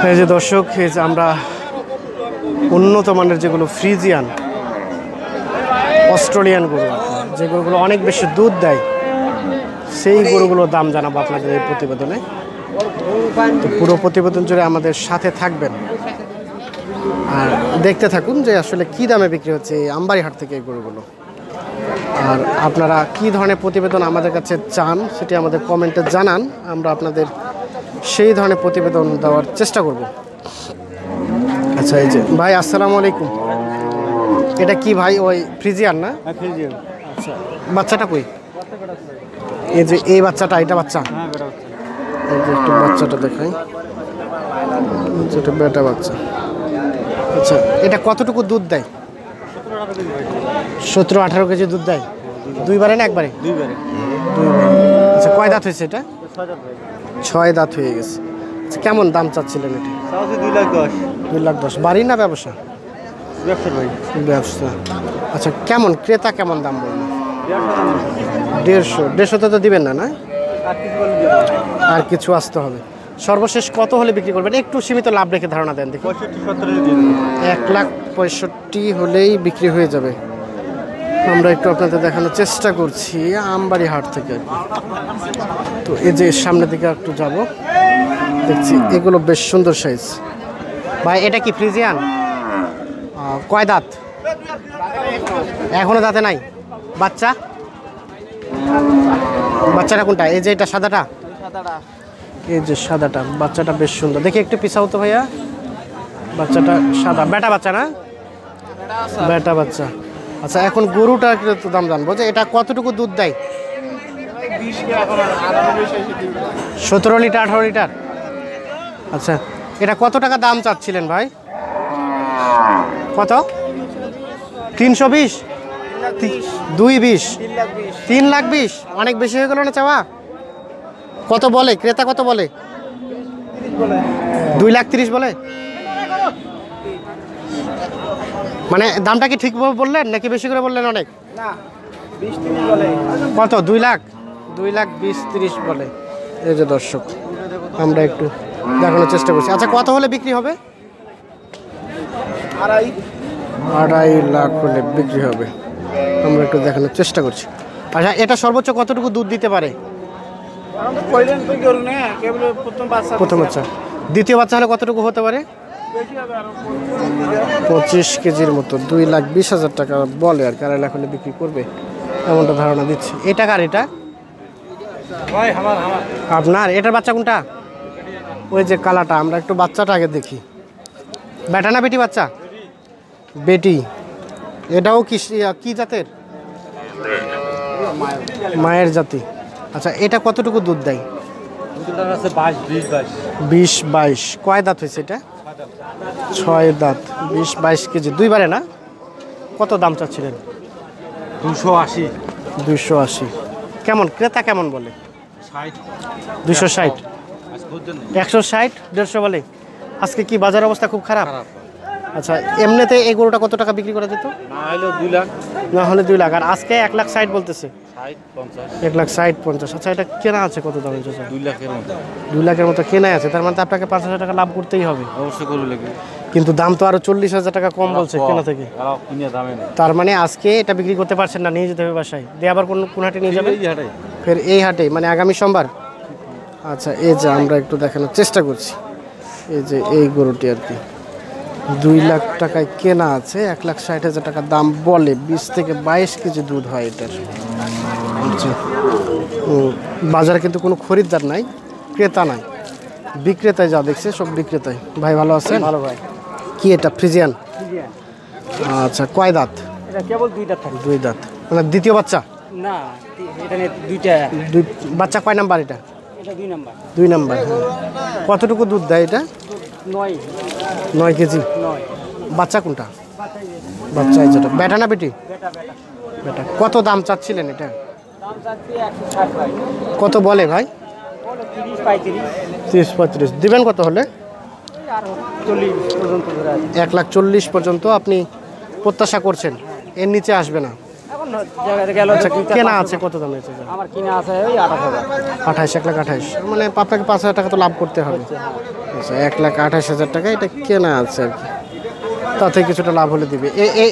এই যে দর্শক, এই যে আমরা উন্নত মানের যেগুলো ফ্রিজিয়ান অস্ট্রেলিয়ান গরু, যে গরুগুলো অনেক বেশি দুধ দেয়, সেই গরুগুলোর দাম জানাবো আপনাদের এই প্রতিবেদনে। তো পুরো প্রতিবেদন জুড়ে আমাদের সাথে থাকবেন আর দেখতে থাকুন যে আসলে কি দামে বিক্রি হচ্ছে এই আমবাড়িহাট থেকে এই গরুগুলো। আর আপনারা কি ধরনের প্রতিবেদন আমাদের কাছে চান সেটি আমাদের কমেন্টে জানান, আমরা আপনাদের সেই ধরনের প্রতিবেদন দেওয়ার চেষ্টা করব। আচ্ছা, এই যে ভাই আসসালামু আলাইকুম, এটা কি ভাই ওই ফ্রিজিয়ান না? আচ্ছা, বাচ্চাটা কই? এই যে এই বাচ্চাটা, এটা বাচ্চা, এই যে একটু বাচ্চাটা দেখাই, যেটা বেটা বাচ্চা। আচ্ছা, এটা কতটুকু দুধ দেয়? 17-18 কেজি দুধ দেয়। দুইবারে না একবারে? দুইবারে। আচ্ছা, কয় দাঁত হয়েছে এটা? 6 দাঁত হয়ে গেছে। আচ্ছা, কেমন দাম চাচ্ছিলেন এটা? 2,10,000। বাড়ি না ব্যবসা? ব্যবসা। আচ্ছা, কেমন ক্রেতা কেমন দাম বলবেন? 150 তো দিবেন না? না, আর কিছু আসতে হবে। সর্বশেষ কত হলে বিক্রি করবেন? একটু সীমিত লাভ রেখে ধারণা দেন দেখি। 1,65,000 হলেই বিক্রি হয়ে যাবে। আমরা একটু আপনাদের দেখানোর চেষ্টা করছি আমবাড়িহাট থেকে। তো এই যে সামনের দিকে একটু যাব, দেখছি এগুলো বেশ সুন্দর সাইজ। ভাই এটা কি ফ্রিজিয়ান? কয় দাঁত? এখনো দাঁতে নাই। বাচ্চা? বাচ্চাটা কোনটা? এই যে এটা সাদাটা? এই যে সাদাটা, বাচ্চাটা বেশ সুন্দর। দেখি একটু পিছাও তো ভাইয়া। বাচ্চাটা সাদা, বেটা বাচ্চা না? বেটা বাচ্চা। আচ্ছা, এখন গরুটার একটু দাম জানবো যে এটা কতটুকু দুধ দেয়? 17 লিটার 18 লিটার। আচ্ছা, এটা কত টাকা দাম চাচ্ছিলেন ভাই? কত? 320? 220? 3,20,000? অনেক বেশি হয়ে গেল না চাওয়া? কত বলে ক্রেতা? কত বলে? 2,30,000 বলে। মানে দামটা কি ঠিক বললেন নাকি বেশি করে বললেন? অনেক না, 20-30 বলে। কত? 2,20,000 বলে। এই যে দর্শক, আমরা একটু দেখানোর চেষ্টা করছি। আচ্ছা, কত হলে বিক্রি হবে? 2.5 লাখ হলে বিক্রি হবে। আমরা একটু দেখানোর চেষ্টা করছি। আচ্ছা, এটা সর্বোচ্চ কতটুকু দুধ দিতে পারে? প্রথম বাচ্চা। দ্বিতীয় বাচ্চা হলে কতটুকু হতে পারে? 25 কেজির মতো। 2,20,000 টাকা বলে আর কি। 2.5 লাখ হলে বিক্রি করবে এমনটা ধারণা দিচ্ছি। এটা কার? এটা আপনার? এটার বাচ্চা কোনটা? ওই যে কালাটা। আমরা একটু বাচ্চাটা আগে দেখি। বেটা না বেটি? বাচ্চা বেটি। এটাও কি জাতের? মায়ের জাতি। আচ্ছা, এটা কতটুকু দুধ দেয়? 20-22। কয় দাঁত হয়েছে এটা? 6 দাঁত। 20-22 কেজি। দুইবারে না? কত দাম চাচ্ছিলেন? 280। কেমন ক্রেতা কেমন বলে? 260, 160, 150 বলে। আজকে কি বাজার অবস্থা খুব খারাপ? আচ্ছা, এমনিতে এই গরুটা কত টাকা বিক্রি করা যেত? না হলে 2 লাখ। আর আজকে 1,60,000 বলতেছে। 1,60,50। আচ্ছা, এটা কেনা আছে কত দামে? 2 লাখের মতো কেনা আছে। তার মানে আপনাকে 5,000 টাকা লাভ করতেই হবে। অবশ্যই করবে। কিন্তু দাম তো আরো 40,000 টাকা কম বলছে কেনা থেকে। তার মানে আজকে এটা বিক্রি করতে পারছেন না, নিয়ে যেতে হবে বাসায়। দিয়ে আবার কোন হাটে নিয়ে যাবে? ফের এই হাটে, মানে আগামী সোমবার। আচ্ছা, এই যে আমরা একটু দেখানোর চেষ্টা করছি। এই যে এই গরুটি আর কি 2 লাখ টাকায় কেনা আছে। 1,60,000 টাকা দাম বলে। 20 থেকে 22 কেজি দুধ হয় এটার। আচ্ছা, বাজারে কিন্তু কোনো খরিদ্দার নাই, ক্রেতা নাই। বিক্রেতায় যা দেখছে সব বিক্রেতাই। ভাই ভালো আছেন? ভালো ভাই। কি এটা ফ্রিজিয়ান? আচ্ছা, কয় দাঁত? এটা কেবল 2 দাঁত থাকে। 2 দাঁত মানে দ্বিতীয় বাচ্চা না? এটা দুইটা বাচ্চা। কয় নাম্বার এটা? এটা 2 নাম্বার। 2 নাম্বার। কতটুকু দুধ দেয় এটা? 9 কেজি। বাচ্চা কোনটা? বাচ্চা এই যেটা। বেটা না বেটি? বেটা। কত দাম চাচ্ছিলেন এটা? কত বলে ভাই? 30-35 দিবেন। কত হলে? 1,40,000 পর্যন্ত আপনি প্রত্যাশা করছেন? এর নিচে আসবে না? আচ্ছা, কেনা আছে কত দামে? আমার কিনা আছে ওই 28,000। 28, 1,28,000, মানে আপনাকে 5,000 টাকা তো লাভ করতে হবে। আচ্ছা, 1,28,000 টাকা এটা কেনা আছে আর কি, তাতে কিছুটা লাভ হলে দিবে।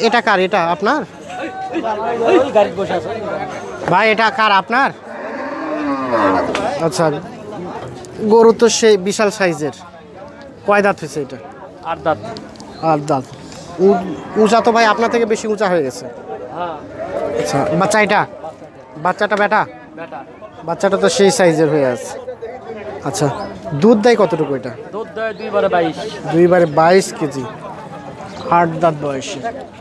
এটা কার? এটা আপনার ওই গাড়িতে বসে আছে ভাই? এটা কার? আপনার? আচ্ছা, গরু তো সেই বিশাল সাইজের। কয় দাঁত হয়েছে এটা? 8 দাঁত। 8 দাঁত। উঁচা তো ভাই আপনার থেকে বেশি উঁচা হয়ে গেছে। হ্যাঁ আচ্ছা, বাচ্চা এটা? বাচ্চাটা বেটা? বেটা। বাচ্চাটা তো সেই সাইজের হয়ে আছে। আচ্ছা, দুধ দেয় কতটুকু এটা? দুধ দেয় 2 বারে 22। 2 বারে 22 কেজি, 8 দাঁত বয়সে।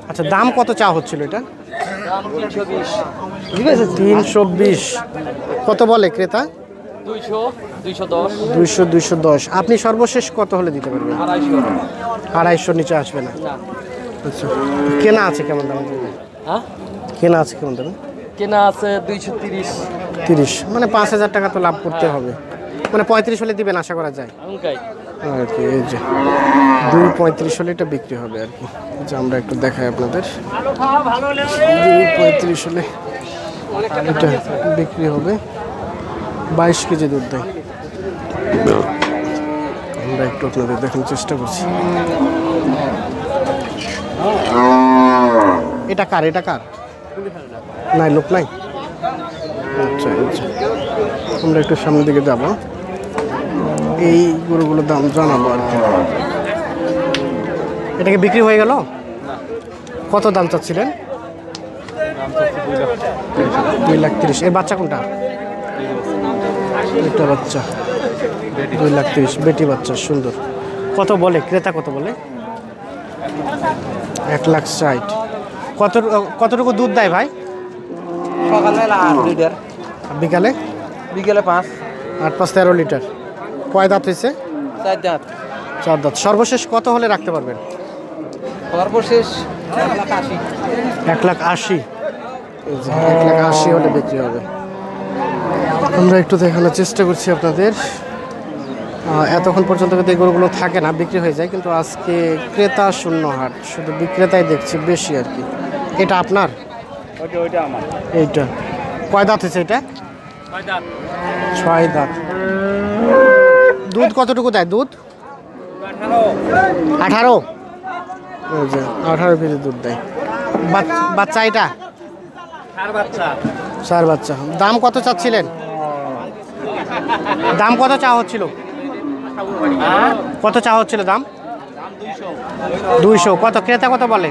আচ্ছা, দাম কত চা হচ্ছিল এটা? দাম 320। 320। কত বলে ক্রেতা? 200, 210, 200, 210। আপনি সর্বশেষ কত হলে দিতে পারবেন? 250। 250 নিচে আসবে না? না। আচ্ছা, কেনা আছে কেমন দামে? হ্যাঁ, কেনা আছে কেমন দামে? কেনা আছে 230। 30, মানে 5,000 টাকা তো লাভ করতে হবে, মানে 35 হলে দিবেন আশা করা যায় এমনটাই। আর কি। এই যে 2.35 হলে এটা বিক্রি হবে আর কি। যে আমরা একটু দেখাই আপনাদের, 2.35 হলে এটা বিক্রি হবে। 22 কেজি দুধ দেয়। আমরা একটু আপনাদের দেখানোর চেষ্টা করছি। এটা কার? এটা কার? নাই, লোক নাই। আচ্ছা আচ্ছা, আমরা একটু সামনের দিকে যাব, এই গরুগুলোর দাম জানাবো আর কি। এটাকে বিক্রি হয়ে গেল? কত দাম চাচ্ছিলেন? 2,30,000। এর বাচ্চা কোনটা? একটা বাচ্চা, 2,30,000, বেটি বাচ্চা, সুন্দর। কত বলে ক্রেতা? কত বলে? 1,60,000। কতটুকু দুধ দেয় ভাই? সকালে 8 লিটার, বিকালে? বিকেলে 5। 8, 5, 13 লিটার। কয় দাঁত হয়েছে? 4 দাঁত। 4 দাঁত। সর্বশেষ কত হলে রাখতে পারবেন? সর্বশেষ 1,80,000। 1,80,000। 1,80,000 হলে বিক্রি হবে। আমরা একটু দেখানোর চেষ্টা করছি আপনাদের। এতক্ষণ পর্যন্ত কিন্তু এই গরুগুলো থাকে না, বিক্রি হয়ে যায়, কিন্তু আজকে ক্রেতা শূন্য হাট, শুধু বিক্রেতাই দেখছি বেশি আর কি। এটা আপনার? ওইটা আমার। এইটা কয় দাঁত হয়েছে? এটা 6 দাঁত। 6 দাঁত। দুধ কতটুকু দেয়? দুধ 18। এই যে 18 কেজি দুধ দেয়। বাচ্চা এটা? 4 বাচ্চা। 4 বাচ্চা। দাম কত চাচ্ছিলেন? দাম কত চা হচ্ছিল? কত চা হচ্ছিল দাম? 200। কত ক্রেতা কত বলে?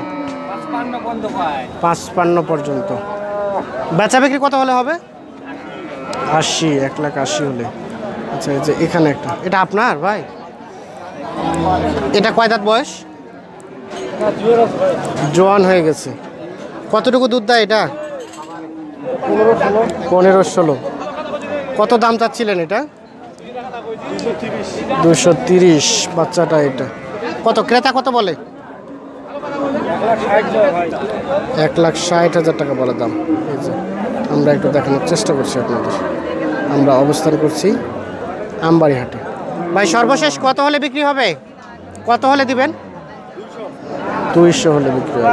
55 পর্যন্ত। বেচা বিক্রি কত হলে হবে? 80, 1,80,000 হলে। আচ্ছা, এই যে এখানে একটা, এটা আপনার ভাই? এটা কয় দাঁত বয়স? জোয়ান হয়ে গেছে। কতটুকু দুধ দেয় এটা? 15-16। কত দাম চাচ্ছিলেন এটা? 230। বাচ্চাটা এটা কত? ক্রেতা কত বলে? 1,60,000 টাকা বলে দাম। এই যে আমরা একটু দেখানোর চেষ্টা করছি আপনাদের। আমরা অবস্থান করছি আমবাড়ি হাটে। ভাই, সর্বশেষ কত হলে বিক্রি হবে? কত হলে দিবেন? 200 হলে বিক্রি হবে।